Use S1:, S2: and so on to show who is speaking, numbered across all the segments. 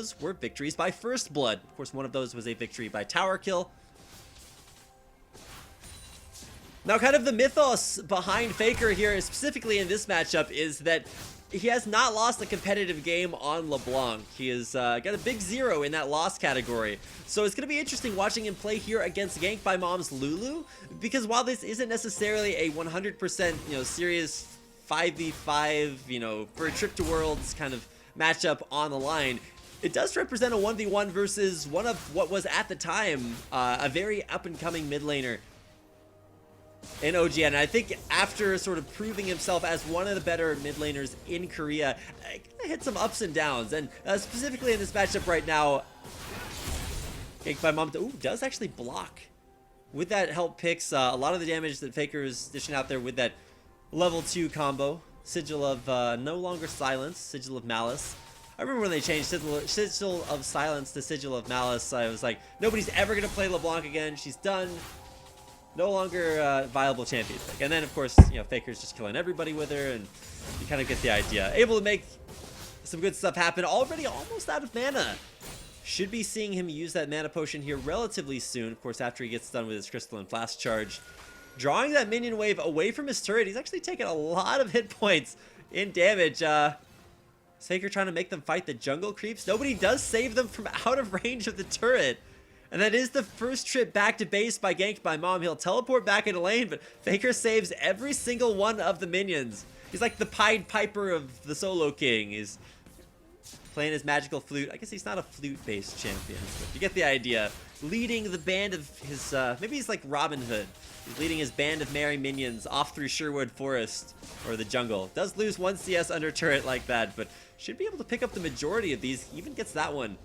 S1: those were victories by first blood. Of course, one of those was a victory by tower kill. Now, kind of the mythos behind Faker here, specifically in this matchup, is that he has not lost a competitive game on LeBlanc. He has got a big 0 in that loss category. So it's going to be interesting watching him play here against Ganked by Mom's Lulu, because while this isn't necessarily a 100%, serious 5v5, for a trip to Worlds kind of matchup on the line, it does represent a 1v1 versus one of what was at the time a very up-and-coming mid laner in OGN. And I think after sort of proving himself as one of the better mid laners in Korea, I hit some ups and downs. And specifically in this matchup right now, Ganked by Mom does actually block with that help picks. A lot of the damage that Faker is dishing out there with that level 2 combo. Sigil of no longer Silence, Sigil of Malice. I remember when they changed Sigil of Silence to Sigil of Malice, I was like, nobody's ever going to play LeBlanc again. She's done. No longer viable champion pick. And then, of course, Faker's just killing everybody with her, and you kind of get the idea. Able to make some good stuff happen. Already almost out of mana. Should be seeing him use that mana potion here relatively soon. Of course, after he gets done with his Crystalline Flask charge. Drawing that minion wave away from his turret. He's actually taking a lot of hit points in damage. Faker trying to make them fight the jungle creeps. Nobody does save them from out of range of the turret. And that is the first trip back to base by Ganked by Mom. He'll teleport back into lane, but Faker saves every single one of the minions. He's like the Pied Piper of the Solo King. He's playing his magical flute. I guess he's not a flute-based champion, but you get the idea. Leading the band of his, maybe he's like Robin Hood. He's leading his band of merry minions off through Sherwood Forest, or the jungle. Does lose 1 CS under turret like that, but should be able to pick up the majority of these. Even gets that one.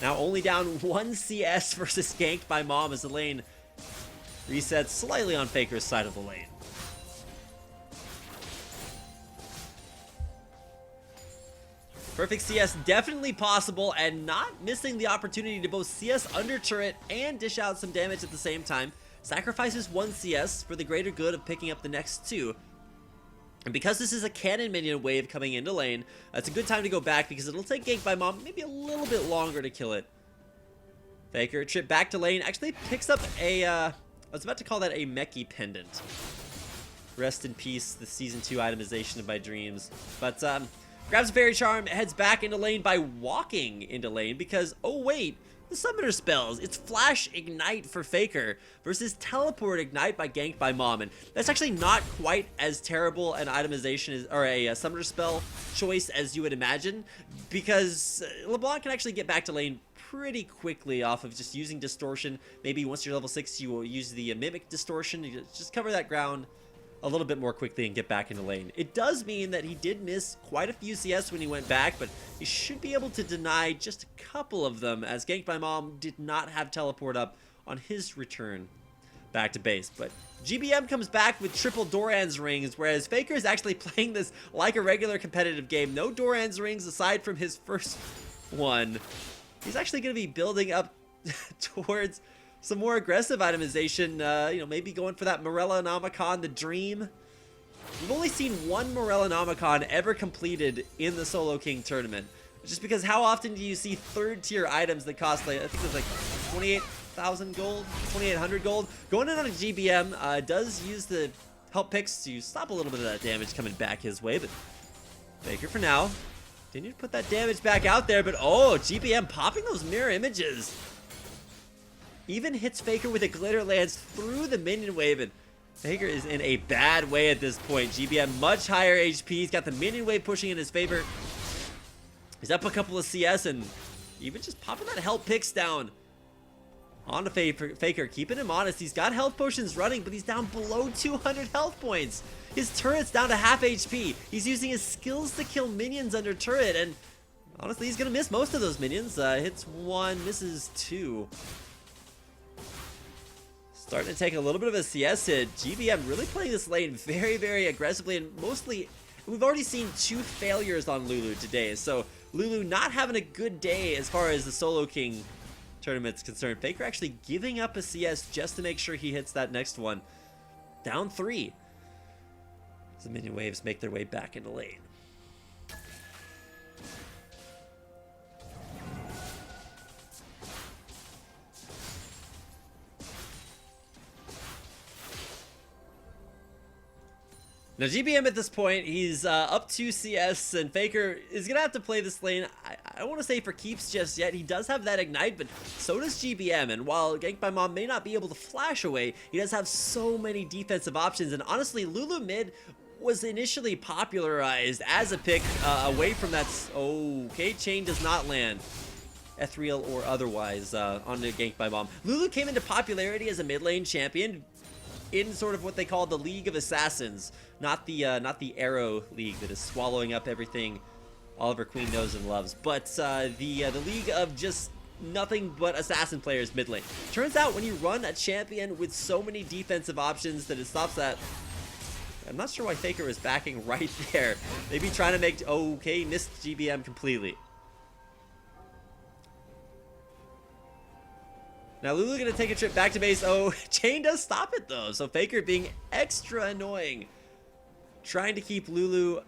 S1: Now only down 1 CS versus Ganked by Mom as the lane resets slightly on Faker's side of the lane. Perfect CS definitely possible, and not missing the opportunity to both CS under turret and dish out some damage at the same time. Sacrifices 1 CS for the greater good of picking up the next 2. And because this is a cannon minion wave coming into lane, it's a good time to go back because it'll take Ganked by Mom maybe a little bit longer to kill it. Faker, trip back to lane, actually picks up a, I was about to call that a Meki pendant. Rest in peace, the Season 2 itemization of my dreams. But, grabs Fairy Charm, heads back into lane by walking into lane because, oh wait, the summoner spells. It's Flash Ignite for Faker versus Teleport Ignite by Ganked by Mom. And that's actually not quite as terrible an itemization or a summoner spell choice as you would imagine, because LeBlanc can actually get back to lane pretty quickly off of just using Distortion. Maybe once you're level 6, you will use the Mimic Distortion to just cover that ground a little bit more quickly and get back into lane. It does mean that he did miss quite a few CS when he went back, but he should be able to deny just a couple of them, as Ganked by Mom did not have teleport up on his return back to base. But GBM comes back with triple Doran's rings, whereas Faker is actually playing this like a regular competitive game. No Doran's rings aside from his first one. He's actually going to be building up towards some more aggressive itemization, maybe going for that Morellonomicon, the Dream. We've only seen 1 Morellonomicon ever completed in the Solo King tournament. Just because how often do you see 3rd tier items that cost, like, I think it's like 28,000 gold, 2,800 gold? Going in on a GBM does use the help picks to stop a little bit of that damage coming back his way, but Faker for now. Didn't need to put that damage back out there, but oh, GBM popping those mirror images. Even hits Faker with a glitter lance through the minion wave, and Faker is in a bad way at this point. GBM much higher HP. He's got the minion wave pushing in his favor. He's up a couple of CS and even just popping that health picks down on the Faker, keeping him honest. He's got health potions running, but he's down below 200 health points. His turret's down to half HP. He's using his skills to kill minions under turret, and honestly, he's gonna miss most of those minions. Hits 1, misses 2. Starting to take a little bit of a CS hit. GBM really playing this lane very, very aggressively, and mostly, we've already seen 2 failures on Lulu today. So Lulu not having a good day as far as the Solo King tournament's concerned. Faker actually giving up a CS just to make sure he hits that next one. Down 3. As the minion waves make their way back into lane. Now GBM at this point, he's up 2 CS, and Faker is going to have to play this lane. I don't want to say for keeps just yet. He does have that Ignite, but so does GBM. And while Gank by Mom may not be able to flash away, he does have so many defensive options. And honestly, Lulu mid was initially popularized as a pick away from that. Okay, chain does not land. Ethereal or otherwise on the Gank by Mom. Lulu came into popularity as a mid lane champion in sort of what they call the League of Assassins, not the Arrow League that is swallowing up everything Oliver Queen knows and loves, but the League of just nothing but assassin players mid lane. Turns out when you run a champion with so many defensive options that it stops that. I'm not sure why Faker is backing right there. Maybe trying to make, okay, missed GBM completely. Now Lulu gonna take a trip back to base. Oh, chain does stop it though. So Faker being extra annoying. Trying to keep Lulu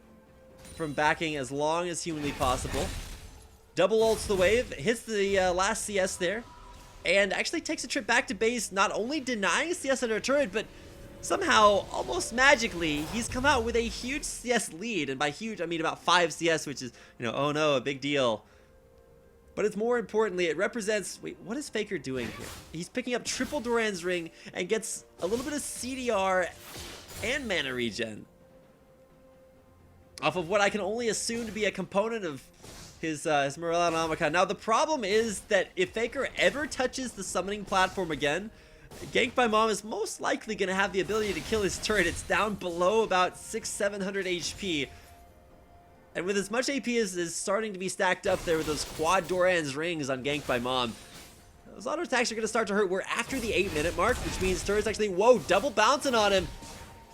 S1: from backing as long as humanly possible. Double ults the wave, hits the last CS there. And actually takes a trip back to base, not only denying CS under a turret, but somehow, almost magically, he's come out with a huge CS lead. And by huge, I mean about 5 CS, which is, you know, oh no, a big deal. But it's more importantly, it represents, wait, what is Faker doing here? He's picking up triple Doran's ring and gets a little bit of CDR and mana regen off of what I can only assume to be a component of his Morella Anomica. Now the problem is that if Faker ever touches the summoning platform again, Gank by Mom is most likely going to have the ability to kill his turret. It's down below about 600-700 HP. And with as much AP as is starting to be stacked up there with those quad Doran's rings on Gank by Mom, those auto attacks are going to start to hurt. We're after the 8-minute mark, which means turret's actually, whoa, double bouncing on him.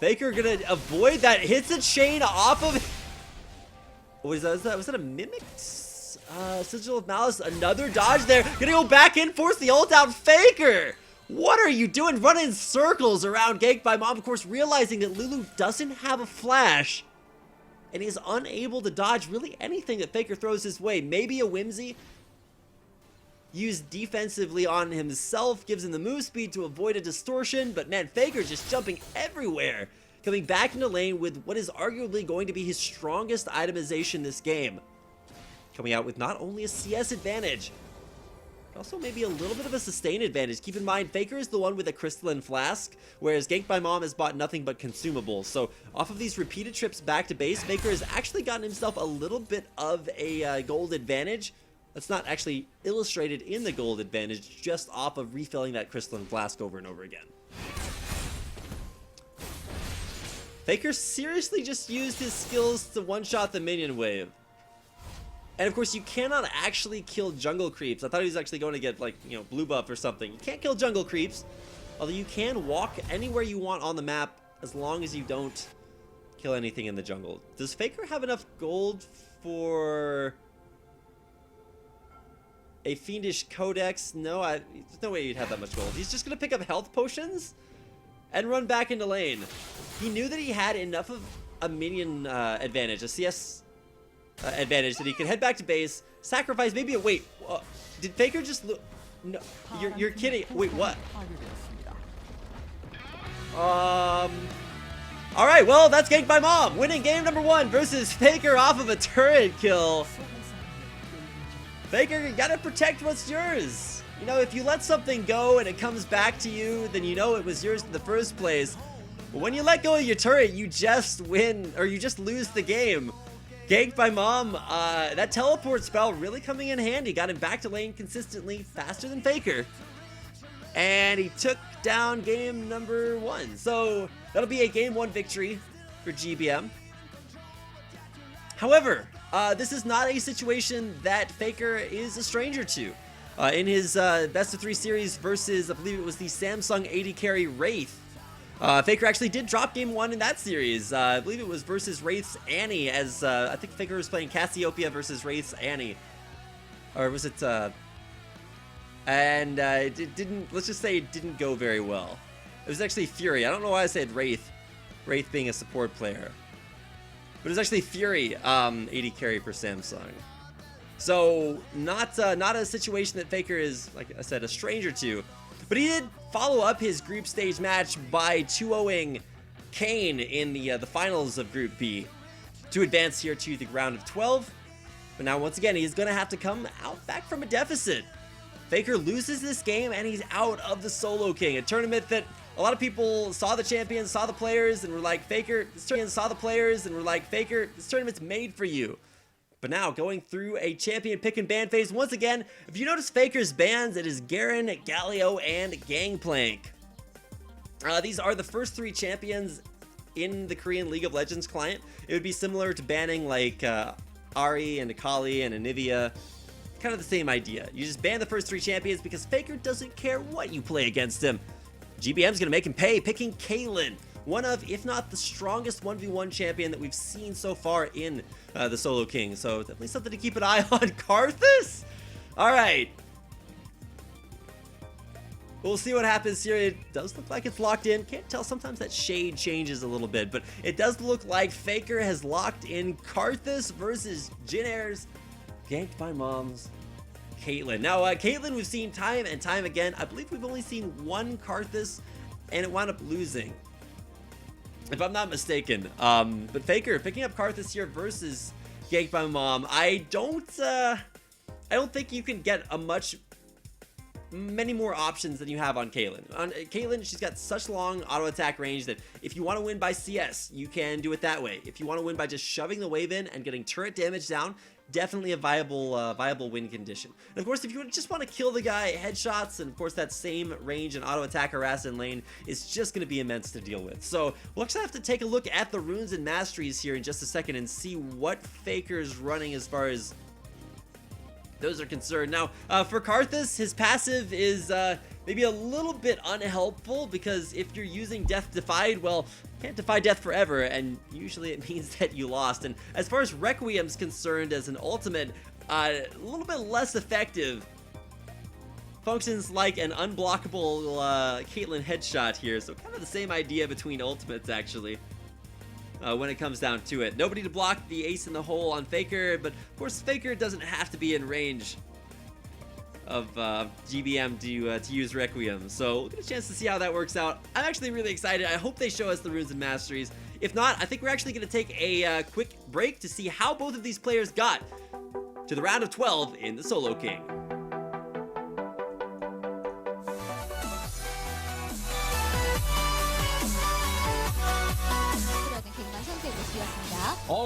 S1: Faker going to avoid that. Hits a chain off of... Was that a Mimic? Sigil of Malice, another dodge there. Gonna go back in, force the ult out. Faker! What are you doing? Running circles around Gank by Mom, of course, realizing that Lulu doesn't have a flash. And he's unable to dodge really anything that Faker throws his way. Maybe a Whimsy used defensively on himself, gives him the move speed to avoid a distortion, but man, Faker just jumping everywhere. Coming back into lane with what is arguably going to be his strongest itemization this game. Coming out with not only a CS advantage, but also maybe a little bit of a sustain advantage. Keep in mind, Faker is the one with a crystalline flask, whereas Gank by Mom has bought nothing but consumables. So off of these repeated trips back to base, Faker has actually gotten himself a little bit of a gold advantage. That's not actually illustrated in the gold advantage, just off of refilling that crystalline flask over and over again. Faker seriously just used his skills to one-shot the minion wave. And of course, you cannot actually kill jungle creeps. I thought he was actually going to get, like, you know, blue buff or something. You can't kill jungle creeps, although you can walk anywhere you want on the map as long as you don't kill anything in the jungle. Does Faker have enough gold for a Fiendish Codex? No, there's no way he'd have that much gold. He's just going to pick up health potions and run back into lane. He knew that he had enough of a minion advantage, a CS advantage, that he could head back to base, sacrifice maybe a... Wait, did Faker just... No, you're kidding. Wait, what? Alright, well, that's Gank by Mom, winning game number 1 versus Faker off of a turret kill. Faker, you gotta protect what's yours. You know, if you let something go and it comes back to you, then you know it was yours in the first place. But when you let go of your turret, you just win, or you just lose the game. Gank by Mom, that teleport spell really coming in handy. Got him back to lane consistently, faster than Faker. And he took down game number 1. So that'll be a game 1 victory for GBM. However, this is not a situation that Faker is a stranger to. In his best of 3 series versus, I believe it was the Samsung AD carry Wraith, Faker actually did drop game 1 in that series. I believe it was versus Wraith's Annie, as I think Faker was playing Cassiopeia versus Wraith's Annie. Or was it, and it didn't, let's just say it didn't go very well. It was actually Fury. I don't know why I said Wraith being a support player. But it was actually Fury, AD carry for Samsung. So, not a situation that Faker is, like I said, a stranger to. But he did follow up his group stage match by 2-0ing Kane in the finals of Group B to advance here to the round of 12. But now, once again, he's going to have to come out back from a deficit. Faker loses this game, and he's out of the Solo King, a tournament that a lot of people saw the champions, saw the players, and were like, Faker, this tournament's made for you. But now, going through a champion pick and ban phase, once again, if you notice Faker's bans, it is Garen, Galio, and Gangplank. These are the first 3 champions in the Korean League of Legends client. It would be similar to banning like Ahri and Akali and Anivia. Kind of the same idea. You just ban the first 3 champions because Faker doesn't care what you play against him. GBM's gonna make him pay, picking Caitlyn. One of, if not the strongest 1v1 champion that we've seen so far in the Solo King. So definitely something to keep an eye on. Karthus? Alright. We'll see what happens here. It does look like it's locked in. Can't tell, sometimes that shade changes a little bit, but it does look like Faker has locked in Karthus versus Jin Air's ganked by Mom's Caitlyn. Now, Caitlyn we've seen time and time again. I believe we've only seen one Karthus, and it wound up losing, if I'm not mistaken. But Faker picking up Karthus here versus ganked by Mom. I don't think you can get many more options than you have on Caitlyn. On Caitlyn, she's got such long auto attack range that if you want to win by CS, you can do it that way. If you want to win by just shoving the wave in and getting turret damage down, definitely a viable win condition. And of course, if you just want to kill the guy, headshots, and of course that same range and auto attack harass in lane is just going to be immense to deal with. So we'll actually have to take a look at the runes and masteries here in just a second and see what Faker's running as far as those are concerned. Now, for Karthus, his passive is maybe a little bit unhelpful because if you're using Death Defied, well, you can't defy death forever, and usually it means that you lost. And as far as Requiem's concerned as an ultimate, a little bit less effective. Functions like an unblockable Caitlyn headshot here, so kind of the same idea between ultimates, actually. When it comes down to it. Nobody to block the ace in the hole on Faker, but of course Faker doesn't have to be in range of GBM to use Requiem, so we'll get a chance to see how that works out. I'm actually really excited. I hope they show us the runes and masteries. If not, I think we're actually going to take a quick break to see how both of these players got to the round of 12 in the Solo King.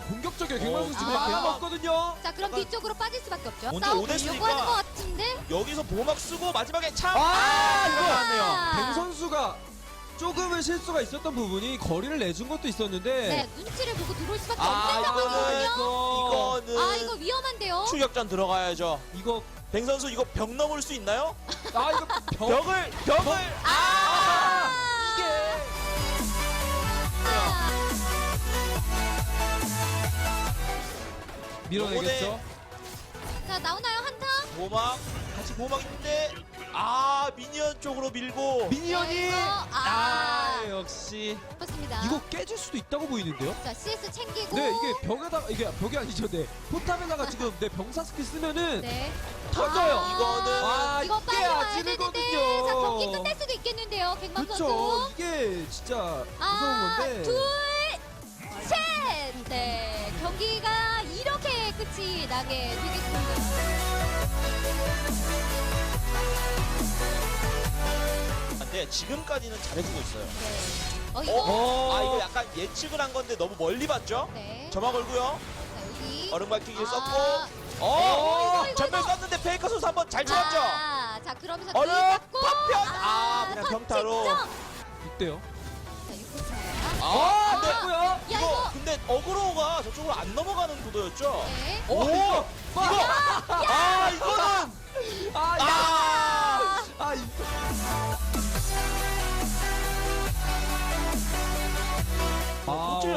S2: 공격적이에요. 갱만 선수 지금 많이 남았거든요.
S3: 자, 그럼 뒤쪽으로 빠질 수밖에 없죠.
S4: 먼저
S3: 싸워보려고 하는 것 같은데.
S4: 여기서 보호막 쓰고 마지막에 참!
S2: 이거
S4: 나왔네요.
S2: 갱 선수가 조금은 실수가 있었던 부분이 거리를 내준 것도 있었는데.
S3: 네, 눈치를 보고 들어올 수밖에 없는 상황이거든요.
S4: 이거는
S3: 이거 위험한데요.
S4: 추격전 들어가야죠.
S2: 이거
S4: 뱅 선수 이거 벽 넘을 수 있나요?
S2: 이거
S4: 벽을 이게
S2: 밀어내겠죠.
S3: 자, 나오나요 한타?
S4: 보호막 같이 보호막 있는데 미니언 쪽으로 밀고
S2: 미니언이
S3: 여기서,
S2: 역시
S3: 그렇습니다.
S2: 이거 깨질 수도 있다고 보이는데요.
S3: 자, CS 챙기고.
S2: 네, 이게 벽에다가 이게 벽이 아니죠. 네, 포탑에다가 지금 병사 스킬 쓰면은
S3: 네.
S2: 터져요.
S4: 이거는
S3: 이거 빨리 와야
S2: 아찔거든요.
S3: 되는데. 자, 경기 끝날 수도 있겠는데요, 갱만
S2: 그쵸.
S3: 선수.
S2: 이게 진짜 무서운 건데.
S3: 둘, 셋. 네, 경기가 이렇게 끝이 나게 되겠습니다.
S4: 근데 지금까지는 잘해주고 있어요.
S3: 네.
S4: 이거 약간 예측을 한 건데 너무 멀리 봤죠?
S3: 네.
S4: 점화 걸고요.
S3: 자, 여기.
S4: 얼음 밝히기를 썼고
S3: 이거.
S4: 전멸 썼는데 페이커 선수 한번 잘 찍었죠?
S3: 자, 그러면서
S4: 얼음
S3: 뒤잡고.
S4: 파편! 그냥 병타로.
S2: 이때요.
S3: 자, 6분 차야.
S2: 안 됐고요.
S3: 야, 이거.
S4: 근데 어그로가 저쪽으로 안 넘어가는 구도였죠?
S3: 네.
S2: 이거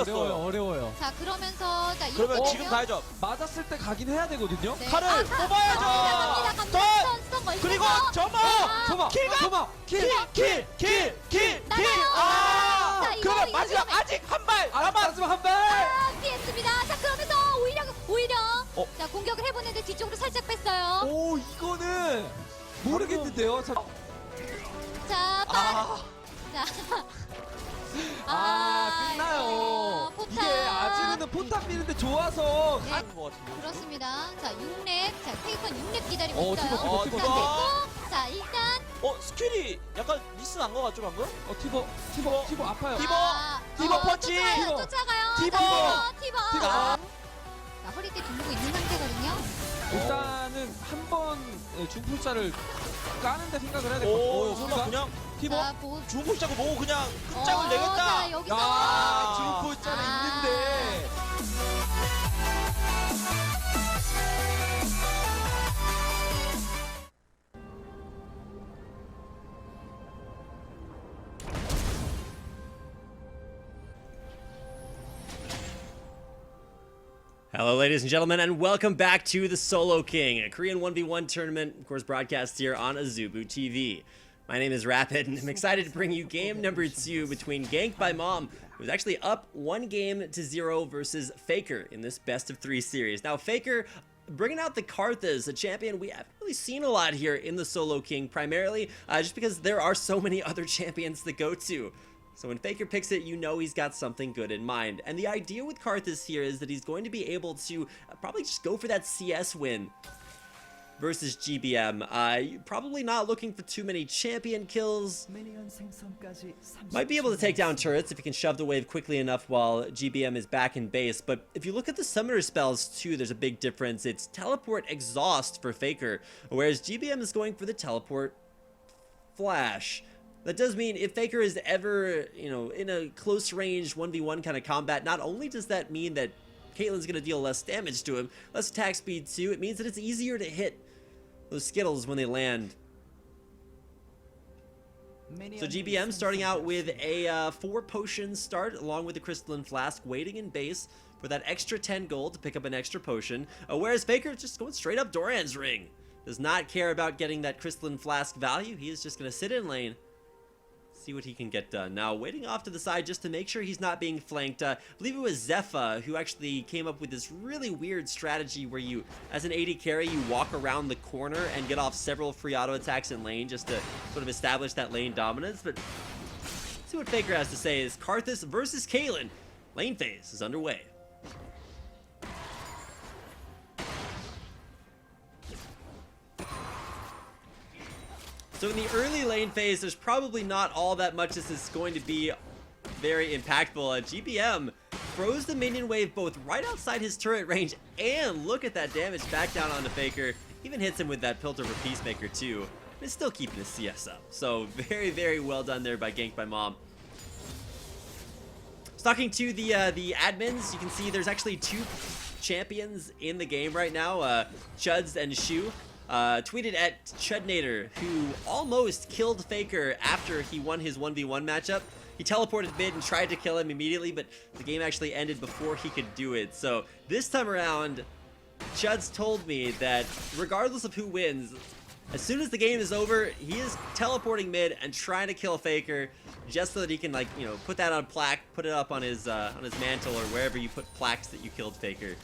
S4: 이거는
S2: 어려워요.
S3: 자, 그러면서 자,
S4: 그러면
S3: 이거
S4: 지금 가야죠.
S2: 맞았을 때 가긴 해야 되거든요.
S3: 네.
S4: 칼을 뽑아야죠.
S3: 갑니다.
S4: 그리고 점화!
S2: 소마 킬.
S3: 자, 이거,
S4: 그러면
S3: 이거
S4: 마지막
S3: 위험해.
S4: 아직 한 발
S2: 마지막 한 발.
S3: 피했습니다. 자, 그러면서 오히려 자, 공격을 해보는데 뒤쪽으로 살짝 뺐어요.
S2: 오, 이거는 모르겠는데요.
S3: 자, 자,
S2: 끝나요.
S3: 포탑.
S2: 이게 아지르는 포탑 미는데 좋아서
S3: 네,
S4: 하는 것 같은데.
S3: 그렇습니다. 자, 6렙. 자, 페이컨 6렙 기다리고
S2: 어,
S3: 있어요.
S2: 티버,
S3: 자,
S2: 티버.
S3: 됐고. 자, 일단
S4: 스킬이 약간 미스 난 것 같죠 방금?
S2: 티버 아파요.
S4: 티버 펀치!
S3: 쫓아가요. 쫓아가요.
S4: 티버!
S3: 자, 티버.
S2: 티버.
S3: 자, 허리띠 두르고 있는 상태거든요.
S2: 일단은 한번 중풀자를 까는데 생각을 해야 될 것
S4: 오,
S2: 같아요.
S4: 설마 그냥
S2: 티버?
S3: 자,
S4: 좋은 포지자고 뭐고 그냥 끝장을 내겠다.
S3: 자, 여기서.
S2: 야, 중풀자는
S3: 아.
S2: 있는데.
S1: Hello, ladies and gentlemen, and welcome back to the Solo King, a Korean 1v1 tournament, of course, broadcast here on Azubu TV. My name is Rapid, and I'm excited to bring you game number 2 between Gank by Mom, who's actually up 1-0 versus Faker in this best of 3 series. Now, Faker bringing out the Karthus, a champion we haven't really seen a lot here in the Solo King, primarily just because there are so many other champions to go to. So when Faker picks it, you know he's got something good in mind. And the idea with Karthus here is that he's going to be able to probably just go for that CS win versus GBM. Probably not looking for too many champion kills. Might be able to take down turrets if he can shove the wave quickly enough while GBM is back in base. But if you look at the summoner spells too, there's a big difference. It's teleport exhaust for Faker, whereas GBM is going for the teleport flash. That does mean if Faker is ever, in a close range 1v1 kind of combat, not only does that mean that Caitlyn's going to deal less damage to him, less attack speed too, it means that it's easier to hit those Skittles when they land. So GBM starting out with a 4 potion start along with the Crystalline Flask, waiting in base for that extra 10 gold to pick up an extra potion, whereas Faker just going straight up Doran's Ring. Does not care about getting that Crystalline Flask value, he is just going to sit in lane, see what he can get done. Now, waiting off to the side just to make sure he's not being flanked. I believe it was Zephyr who actually came up with this really weird strategy where you, as an AD carry, you walk around the corner and get off several free auto attacks in lane just to sort of establish that lane dominance. But let's see what Faker has to say is Karthus versus Caitlyn. Lane phase is underway. So in the early lane phase, there's probably not all that much this is going to be very impactful. GBM throws the minion wave both right outside his turret range, and look at that damage back down onto Faker. Even hits him with that Piltover Peacemaker too. And it's still keeping his CS up. So very, very well done there by Gank by Mom. Talking to the admins, you can see there's actually 2 champions in the game right now, Chuds and Shu. Tweeted at Chudnator, who almost killed Faker after he won his 1v1 matchup. He teleported mid and tried to kill him immediately, but the game actually ended before he could do it. So this time around, Chuds told me that regardless of who wins, as soon as the game is over, he is teleporting mid and trying to kill Faker just so that he can, put that on a plaque, put it up on his mantle or wherever you put plaques that you killed Faker.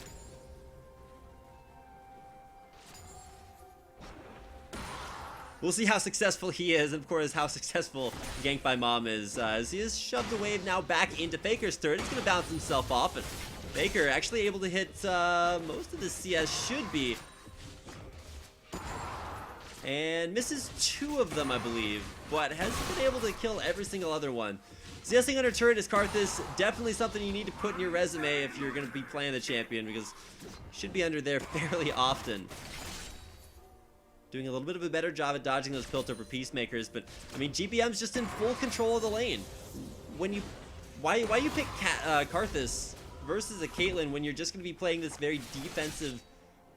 S1: We'll see how successful he is, and of course how successful Gank by Mom is, as he has shoved the wave now back into Faker's turret. He's going to bounce himself off, and Faker actually able to hit most of the CS should be. And misses 2 of them, I believe, but has been able to kill every single other one. CSing under turret is Karthus, definitely something you need to put in your resume if you're going to be playing the champion, because you should be under there fairly often. Doing a little bit of a better job at dodging those Piltover Peacemakers, but I mean GBM's just in full control of the lane. Why you pick Karthus versus a Caitlyn when you're just going to be playing this very defensive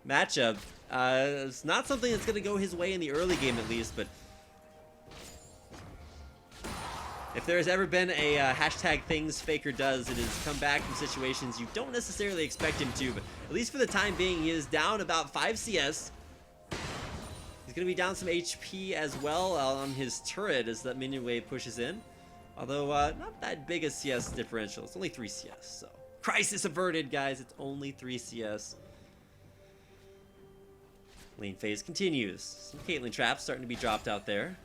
S1: matchup? It's not something that's going to go his way in the early game at least, but if there has ever been a hashtag things Faker does, it is come back from situations you don't necessarily expect him to, but at least for the time being, he is down about 5 CS. He's going to be down some HP as well on his turret as that minion wave pushes in. Although, not that big a CS differential. It's only 3 CS, so. Crisis averted, guys. It's only 3 CS. Lane phase continues. Some Caitlyn traps starting to be dropped out there.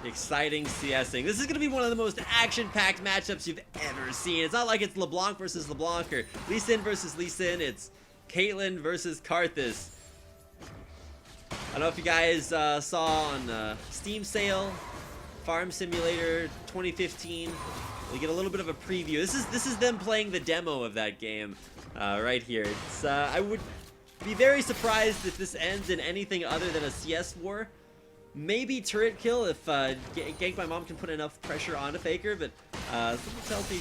S1: Exciting CSing. This is going to be one of the most action-packed matchups you've ever seen. It's not like it's LeBlanc versus LeBlanc or Lee Sin versus Lee Sin. It's Caitlyn versus Karthus. I don't know if you guys saw on Steam sale, Farm Simulator 2015. You get a little bit of a preview. This is them playing the demo of that game right here. It's I would be very surprised if this ends in anything other than a CS war. Maybe turret kill if Gank My Mom can put enough pressure onto Faker, but something tells me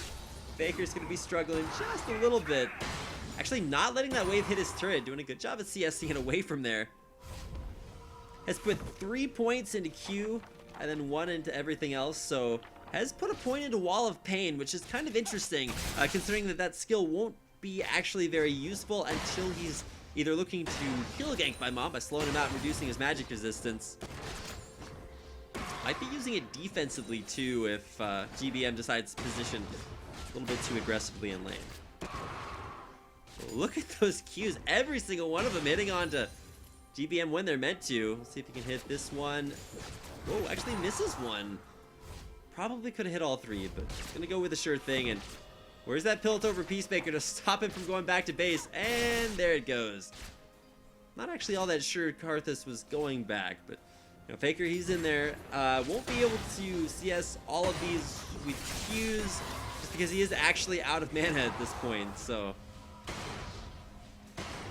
S1: Faker's going to be struggling just a little bit. Actually not letting that wave hit his turret, doing a good job at CSing it away from there. Has put 3 points into Q and then 1 into everything else, so has put a point into Wall of Pain, which is kind of interesting, considering that skill won't be actually very useful until he's either looking to kill Gank My Mom by slowing him out and reducing his magic resistance. Might be using it defensively too if GBM decides to position a little bit too aggressively in lane. Look at those Qs, every single one of them hitting onto GBM when they're meant to. Let's see if he can hit this one. Oh, actually misses one. Probably could have hit all 3, but gonna go with a sure thing. And where's that pilt over Peacemaker to stop him from going back to base? And there it goes. Not actually all that sure Karthus was going back, but you know, Faker, he's in there. Won't be able to CS all of these with Qs just because he is actually out of mana at this point. So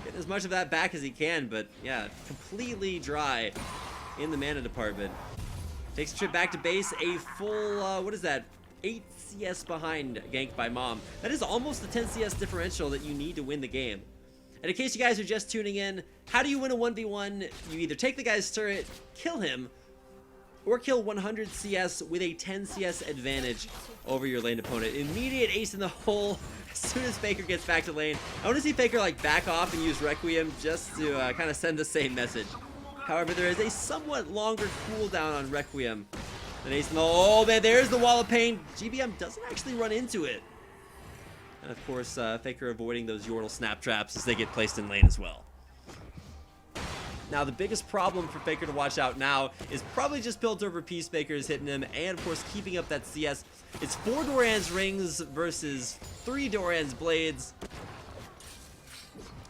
S1: getting as much of that back as he can, but yeah, completely dry in the mana department. Takes a trip back to base, a full, what is that, 8 CS behind Gank by Mom. That is almost the 10 CS differential that you need to win the game. And in case you guys are just tuning in, how do you win a 1v1? You either take the guy's turret, kill him, or kill 100 CS with a 10 CS advantage over your lane opponent. Immediate ace in the hole as soon as Faker gets back to lane. I want to see Faker like back off and use Requiem just to kind of send the same message. However, there is a somewhat longer cooldown on Requiem than ace in the hole. Oh man, there's the Wall of Pain. GBM doesn't actually run into it. And of course, Faker avoiding those Yordle snap traps as they get placed in lane as well. Now, the biggest problem for Faker to watch out now is probably just built over Peacemakers hitting him, and of course, keeping up that CS. It's 4 Doran's rings versus 3 Doran's blades.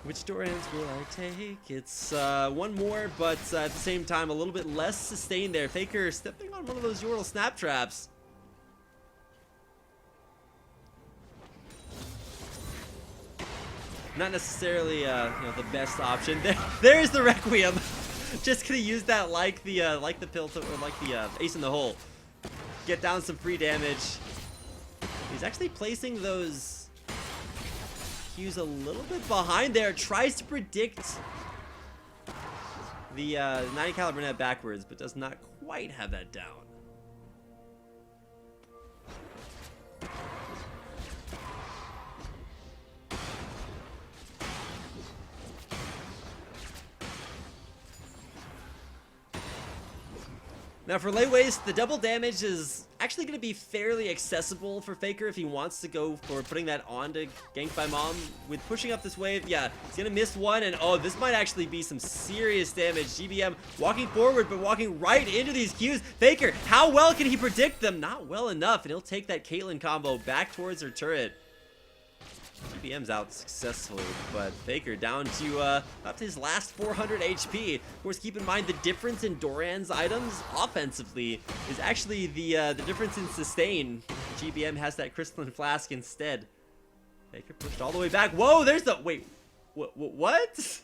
S1: Which Doran's will I take? It's one more, but at the same time, a little bit less sustained there. Faker stepping on one of those Yordle snap traps. Not necessarily, you know, the best option. There's the Requiem. Just gonna use that like the pill or like the ace in the hole. Get down some free damage. He's actually placing those Qs a little bit behind there. Tries to predict the 90 caliber net backwards, but does not quite have that down. Now for late waste, the double damage is actually going to be fairly accessible for Faker if he wants to go for putting that on to Gank by Mom. With pushing up this wave, yeah, he's going to miss one, and oh, this might actually be some serious damage. GBM walking forward, but walking right into these Qs. Faker, how well can he predict them? Not well enough, and he'll take that Caitlyn combo back towards her turret. GBM's out successfully, but Faker down to up to his last 400 HP. Of course, keep in mind the difference in Doran's items offensively is actually the difference in sustain. GBM has that crystalline flask instead. Faker pushed all the way back. Whoa, there's the wait. What?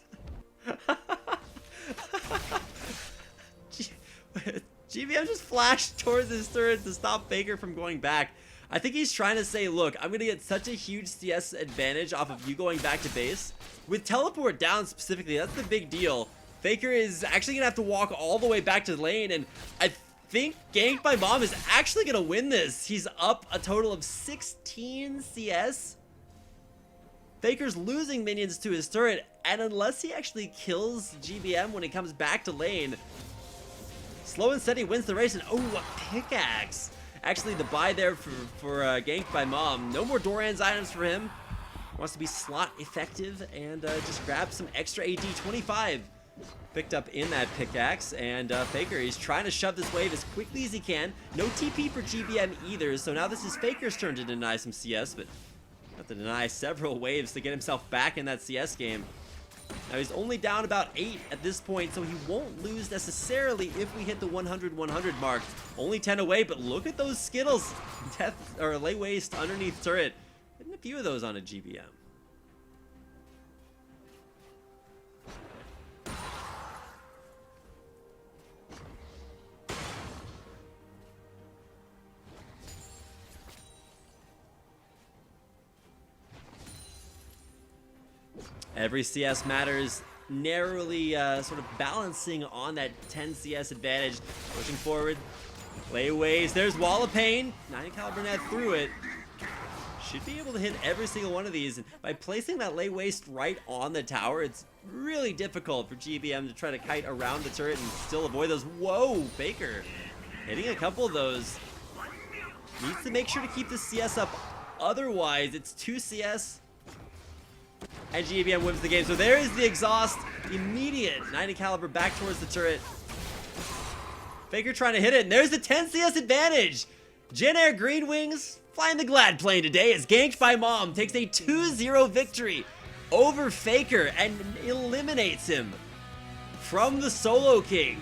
S1: GBM just flashed towards his turret to stop Faker from going back. I think he's trying to say, look, I'm going to get such a huge CS advantage off of you going back to base. With teleport down specifically, that's the big deal. Faker is actually going to have to walk all the way back to the lane, and I think Gank by Mom is actually going to win this. He's up a total of 16 CS. Faker's losing minions to his turret, and unless he actually kills GBM when he comes back to lane, slow and steady wins the race. And oh, a pickaxe. Actually, the buy there for Gank by Mom. No more Doran's items for him. Wants to be slot effective and just grab some extra AD. 25 picked up in that pickaxe, and Faker, he's trying to shove this wave as quickly as he can. No TP for GBM either, so now this is Faker's turn to deny some CS, but have to deny several waves to get himself back in that CS game. Now he's only down about 8 at this point, so he won't lose necessarily if we hit the 100-100 mark. Only 10 away, but look at those Skittles. Death, or lay waste underneath turret. Hitting a few of those on a GBM. Every CS matters, narrowly sort of balancing on that 10 CS advantage. Pushing forward, layways, there's Wall of Pain. 90 caliber net through it. Should be able to hit every single one of these. And by placing that lay waste right on the tower, it's really difficult for GBM to try to kite around the turret and still avoid those. Whoa, Faker hitting a couple of those. Needs to make sure to keep the CS up. Otherwise, it's 2 CS. And GBM wins the game. So there is the exhaust. Immediate 90 caliber back towards the turret. Faker trying to hit it. And there's the 10 CS advantage. Jen Air Green Wings flying the glad plane today as Ganked by Mom takes a 2-0 victory over Faker and eliminates him from the Solo King.